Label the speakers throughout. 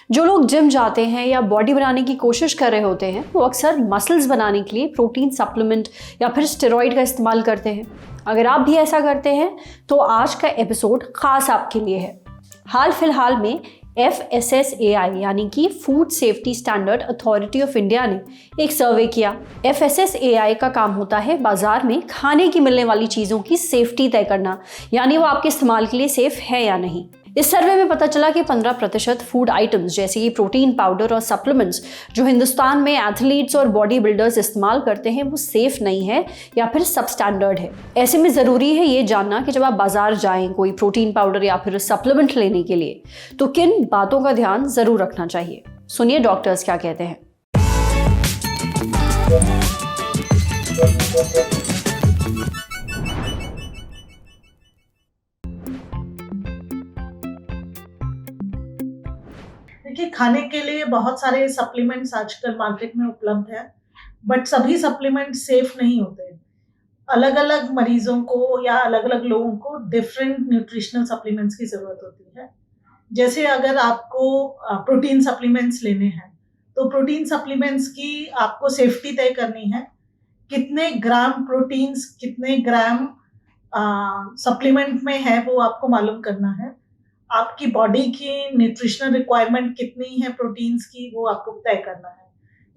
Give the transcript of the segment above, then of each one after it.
Speaker 1: जो लोग जिम जाते हैं या बॉडी बनाने की कोशिश कर रहे होते हैं वो अक्सर मसल्स बनाने के लिए प्रोटीन सप्लीमेंट या फिर स्टेरॉइड का इस्तेमाल करते हैं। अगर आप भी ऐसा करते हैं तो आज का एपिसोड खास आपके लिए है। हाल फिलहाल में FSSAI यानी कि food safety standard authority of India ने एक सर्वे किया। FSSAI का काम होता है बाजार में खाने की मिलने वाली चीज़ों की सेफ्टी तय करना, यानी वो आपके इस्तेमाल के लिए सेफ है या नहीं। इस सर्वे में पता चला कि 15% फूड आइटम्स जैसे कि प्रोटीन पाउडर और सप्लीमेंट्स जो हिंदुस्तान में एथलीट्स और बॉडी बिल्डर्स इस्तेमाल करते हैं वो सेफ नहीं है या फिर सब स्टैंडर्ड है। ऐसे में ज़रूरी है ये जानना कि जब आप बाजार जाएं कोई प्रोटीन पाउडर या फिर सप्लीमेंट लेने के लिए तो किन बातों का ध्यान ज़रूर रखना चाहिए। सुनिए डॉक्टर्स क्या कहते हैं।
Speaker 2: देखिए, खाने के लिए बहुत सारे सप्लीमेंट्स आजकल मार्केट में उपलब्ध है, बट सभी सप्लीमेंट सेफ नहीं होते। अलग अलग मरीजों को या अलग अलग लोगों को डिफरेंट न्यूट्रिशनल सप्लीमेंट्स की जरूरत होती है। जैसे अगर आपको प्रोटीन सप्लीमेंट्स लेने हैं तो प्रोटीन सप्लीमेंट्स की आपको सेफ्टी तय करनी है। कितने ग्राम प्रोटीन्स कितने ग्राम सप्लीमेंट में है वो आपको मालूम करना है। आपकी बॉडी की न्यूट्रिशनल रिक्वायरमेंट कितनी है प्रोटीन्स की वो आपको तय करना है।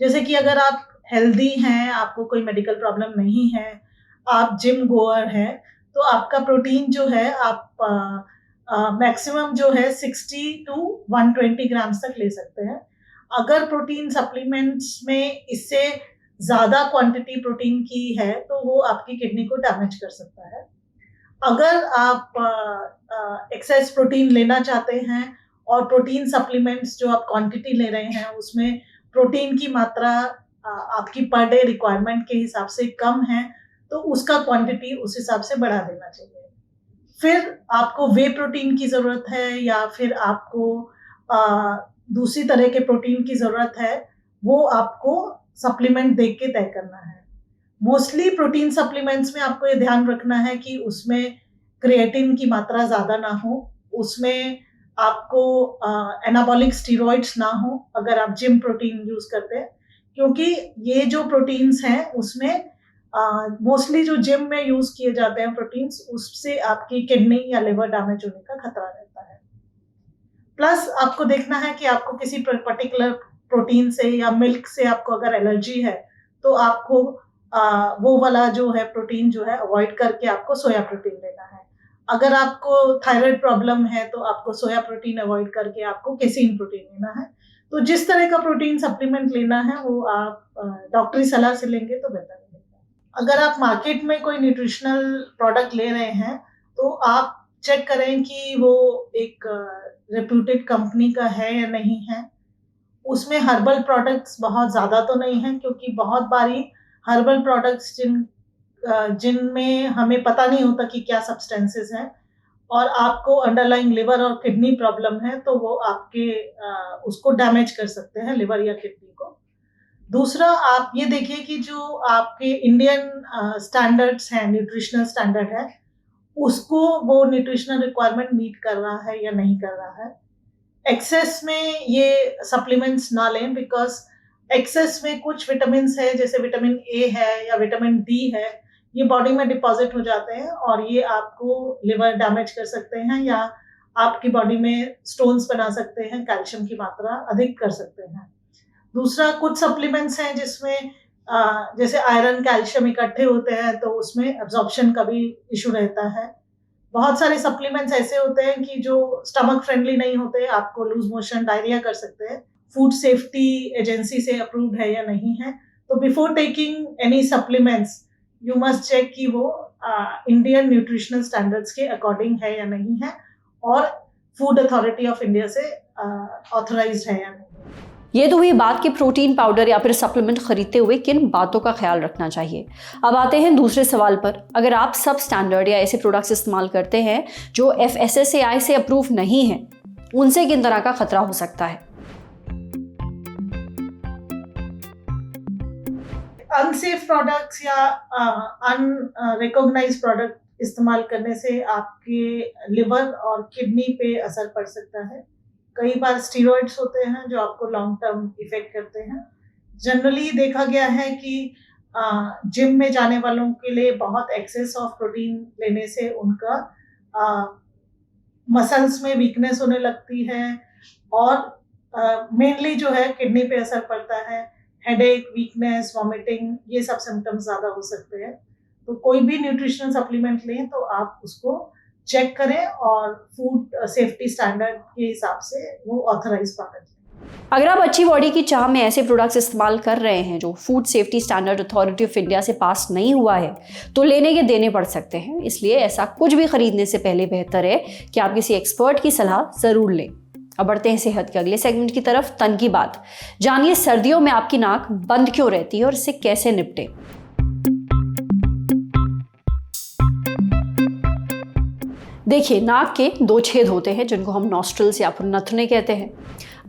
Speaker 2: जैसे कि अगर आप हेल्दी हैं, आपको कोई मेडिकल प्रॉब्लम नहीं है, आप जिम गोअर हैं, तो आपका प्रोटीन जो है आप मैक्सिमम जो है 60 to 120 ग्राम्स तक ले सकते हैं। अगर प्रोटीन सप्लीमेंट्स में इससे ज़्यादा क्वांटिटी प्रोटीन की है तो वो आपकी किडनी को डैमेज कर सकता है। अगर आप एक्सेस प्रोटीन लेना चाहते हैं और प्रोटीन सप्लीमेंट्स जो आप क्वांटिटी ले रहे हैं उसमें प्रोटीन की मात्रा आपकी पर डे रिक्वायरमेंट के हिसाब से कम है तो उसका क्वांटिटी उस हिसाब से बढ़ा देना चाहिए। फिर आपको वे प्रोटीन की ज़रूरत है या फिर आपको दूसरी तरह के प्रोटीन की ज़रूरत है, वो आपको सप्लीमेंट देख के तय करना है। मोस्टली प्रोटीन सप्लीमेंट्स में आपको ये ध्यान रखना है कि उसमें क्रिएटिन की मात्रा ज़्यादा ना हो, उसमें आपको एनाबॉलिक स्टीरॉइड्स ना हो अगर आप जिम प्रोटीन यूज़ करते हैं, क्योंकि ये जो प्रोटीन्स हैं उसमें मोस्टली जो जिम में यूज़ किए जाते हैं प्रोटीन्स, उससे आपकी किडनी या लिवर डैमेज होने का खतरा रहता है। प्लस आपको देखना है कि आपको किसी पर्टिकुलर प्रोटीन से या मिल्क से आपको अगर एलर्जी है तो आपको वो वाला जो है प्रोटीन जो है अवॉइड करके आपको सोया प्रोटीन लेना है। अगर आपको थायराइड प्रॉब्लम है तो आपको सोया प्रोटीन अवॉइड करके आपको केसीन प्रोटीन लेना है। तो जिस तरह का प्रोटीन सप्लीमेंट लेना है वो आप डॉक्टरी सलाह से लेंगे तो बेहतर रहेगा। अगर आप मार्केट में कोई न्यूट्रिशनल प्रोडक्ट ले रहे हैं तो आप चेक करें कि वो एक रेप्यूटेड कंपनी का है या नहीं है। उसमें हर्बल प्रोडक्ट्स बहुत ज़्यादा तो नहीं हैं, क्योंकि बहुत बारी हर्बल प्रोडक्ट्स जिनमें हमें पता नहीं होता कि क्या सब्सटेंसेस हैं और आपको अंडरलाइंग लिवर और किडनी प्रॉब्लम है तो वो आपके उसको डैमेज कर सकते हैं, लिवर या किडनी को। दूसरा, आप ये देखिए कि जो आपके इंडियन स्टैंडर्ड्स हैं, न्यूट्रिशनल स्टैंडर्ड है, उसको वो न्यूट्रिशनल रिक्वायरमेंट मीट कर रहा है या नहीं कर रहा है। एक्सेस में ये सप्लीमेंट्स ना लें, बिकॉज एक्सेस में कुछ विटामिन है, जैसे विटामिन ए है या विटामिन डी है, ये बॉडी में डिपॉजिट हो जाते हैं और ये आपको लिवर डैमेज कर सकते हैं या आपकी बॉडी में स्टोन्स बना सकते हैं, कैल्शियम की मात्रा अधिक कर सकते हैं। दूसरा, कुछ सप्लीमेंट्स हैं जिसमें जैसे आयरन कैल्शियम इकट्ठे होते हैं तो उसमें एब्जॉर्प्शन का भी इशू रहता है। बहुत सारे सप्लीमेंट्स ऐसे होते हैं कि जो स्टमक फ्रेंडली नहीं होते, आपको लूज मोशन, डायरिया कर सकते हैं। फूड सेफ्टी एजेंसी से अप्रूव्ड है या नहीं है। तो before taking any supplements you must check कि वो इंडियन न्यूट्रिशनल स्टैंडर्ड्स के अकॉर्डिंग है या नहीं है और फूड अथॉरिटी ऑफ इंडिया से ऑथराइज्ड है या नहीं।
Speaker 1: ये तो हुई बात कि प्रोटीन पाउडर या फिर सप्लीमेंट खरीदते हुए किन बातों का ख्याल रखना चाहिए। अब आते हैं दूसरे सवाल पर। अगर आप सब स्टैंडर्ड या ऐसे प्रोडक्ट्स इस्तेमाल करते हैं जो FSSAI से अप्रूव नहीं है, उनसे किन तरह का खतरा हो सकता है?
Speaker 2: अनसेफ प्रोडक्ट्स या अनरिकॉग्नाइज्ड प्रोडक्ट इस्तेमाल करने से आपके लिवर और किडनी पे असर पड़ सकता है। कई बार स्टीरॉइड्स होते हैं जो आपको लॉन्ग टर्म इफेक्ट करते हैं। जनरली देखा गया है कि जिम में जाने वालों के लिए बहुत एक्सेस ऑफ प्रोटीन लेने से उनका मसल्स में वीकनेस होने लगती है और मेनली जो है किडनी पे असर पड़ता है। हेडेक, वीकनेस, वॉमिटिंग, ये सब सिम्टम्स ज़्यादा हो सकते हैं। तो कोई भी न्यूट्रिशनल सप्लीमेंट लें तो आप उसको चेक करें और फूड सेफ्टी स्टैंडर्ड के हिसाब से वो ऑथराइज प्रोडक्ट लें।
Speaker 1: अगर आप अच्छी बॉडी की चाह में ऐसे प्रोडक्ट्स इस्तेमाल कर रहे हैं जो food safety standard authority of India से पास नहीं हुआ है तो लेने के देने पड़ सकते हैं। इसलिए ऐसा कुछ भी खरीदने से पहले बेहतर है कि आप किसी एक्सपर्ट की सलाह ज़रूर लें। अब बढ़ते हैं सेहत के अगले सेगमेंट की तरफ, तन की बात। जानिए सर्दियों में आपकी नाक बंद क्यों रहती है और इससे कैसे निपटे। देखिए, नाक के 2 छेद होते हैं जिनको हम नॉस्ट्रल्स या फिर नथुने कहते हैं।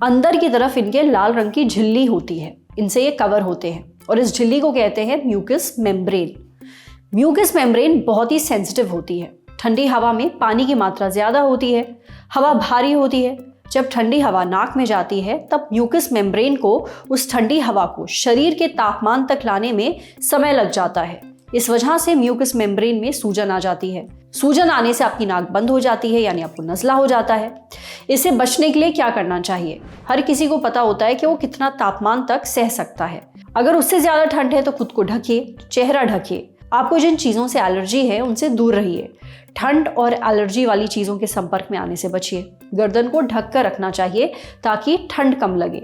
Speaker 1: अंदर की तरफ इनके लाल रंग की झिल्ली होती है, इनसे ये कवर होते हैं और इस झिल्ली को कहते हैं म्यूकस मेम्ब्रेन। म्यूकस मेम्ब्रेन बहुत ही सेंसिटिव होती है। ठंडी हवा में पानी की मात्रा ज़्यादा होती है, हवा भारी होती है। जब ठंडी हवा नाक में जाती है तब म्यूकस मेम्ब्रेन को उस ठंडी हवा को शरीर के तापमान तक लाने में समय लग जाता है। इस वजह से म्यूकस मेम्ब्रेन में सूजन आ जाती है। सूजन आने से आपकी नाक बंद हो जाती है, यानी आपको नज़ला हो जाता है। इससे बचने के लिए क्या करना चाहिए? हर किसी को पता होता है कि वो कितना तापमान तक सह सकता है। अगर उससे ज़्यादा ठंड है तो खुद को ढकिए, चेहरा ढकिए। आपको जिन चीज़ों से एलर्जी है उनसे दूर रहिए। ठंड और एलर्जी वाली चीज़ों के संपर्क में आने से बचिए। गर्दन को ढक कर रखना चाहिए ताकि ठंड कम लगे।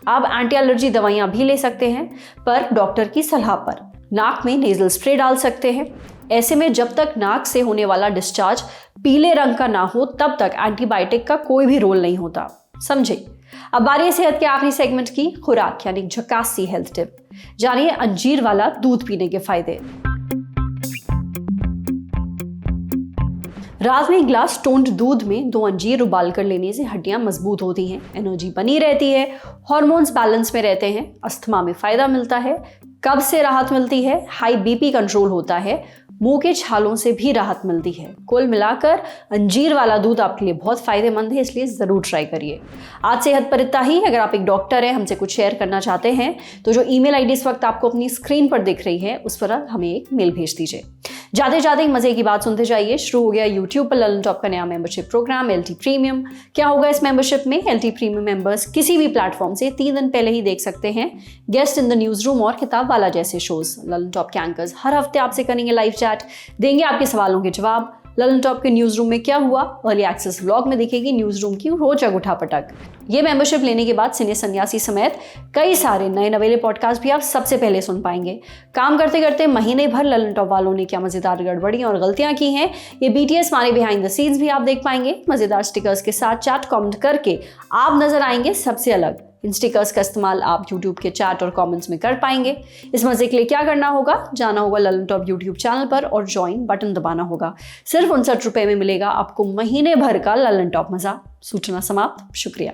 Speaker 1: आप एंटी एलर्जी दवाइयाँ भी ले सकते हैं, पर डॉक्टर की सलाह पर। नाक में नेजल स्प्रे डाल सकते हैं। ऐसे में जब तक नाक से होने वाला डिस्चार्ज पीले रंग का ना हो तब तक एंटीबायोटिक का कोई भी रोल नहीं होता। समझे? अब बारी सेहत के आखिरी सेगमेंट की, खुराक यानी झकास सी हेल्थ टिप। जानिए अंजीर वाला दूध पीने के फायदे। रात में 1 गिलास टोंड दूध में 2 अंजीर उबाल कर लेने से हड्डियां मजबूत होती हैं, एनर्जी बनी रहती है, हार्मोन्स बैलेंस में रहते हैं, अस्थमा में फायदा मिलता है, कब्ज से राहत मिलती है, हाई बीपी कंट्रोल होता है, मुंह के छालों से भी राहत मिलती है। कुल मिलाकर अंजीर वाला दूध आपके लिए बहुत फायदेमंद है, इसलिए ज़रूर ट्राई करिए। आज सेहत पर इतना ही। अगर आप एक डॉक्टर हैं, हमसे कुछ शेयर करना चाहते हैं तो जो ईमेल आईडी इस वक्त आपको अपनी स्क्रीन पर दिख रही है उस पर हमें एक मेल भेज दीजिए। जाते जाते एक मजे की बात सुनते जाइए। शुरू हो गया यूट्यूब पर ललन टॉप का नया मेंबरशिप प्रोग्राम LT प्रीमियम। क्या होगा इस मेंबरशिप में? LT प्रीमियम मेंबर्स किसी भी प्लेटफॉर्म से 3 दिन पहले ही देख सकते हैं guest in the news room और किताब वाला जैसे शोज। ललन टॉप के एंकर्स हर हफ्ते आपसे करेंगे लाइव चैट, देंगे आपके सवालों के जवाब। ललन टॉप के न्यूज रूम में क्या हुआ अर्ली एक्सेस व्लॉग में दिखेगी न्यूज रूम की रोचक उठापटक। ये मेंबरशिप लेने के बाद सिने सन्यासी समेत कई सारे नए नवेले पॉडकास्ट भी आप सबसे पहले सुन पाएंगे। काम करते करते महीने भर ललन टॉप वालों ने क्या मजेदार गड़बड़ियां और गलतियां की हैं, ये BTS माने बिहाइंड द सीन्स भी आप देख पाएंगे। मजेदार स्टिकर्स के साथ चैट कमेंट करके आप नजर आएंगे सबसे अलग। इन स्टिकर्स का इस्तेमाल आप YouTube के चैट और कमेंट्स में कर पाएंगे। इस मजे के लिए क्या करना होगा? जाना होगा ललन टॉप YouTube चैनल पर और ज्वाइन बटन दबाना होगा। सिर्फ 59 रुपए में मिलेगा आपको महीने भर का ललन टॉप मजा। सूचना समाप्त। शुक्रिया।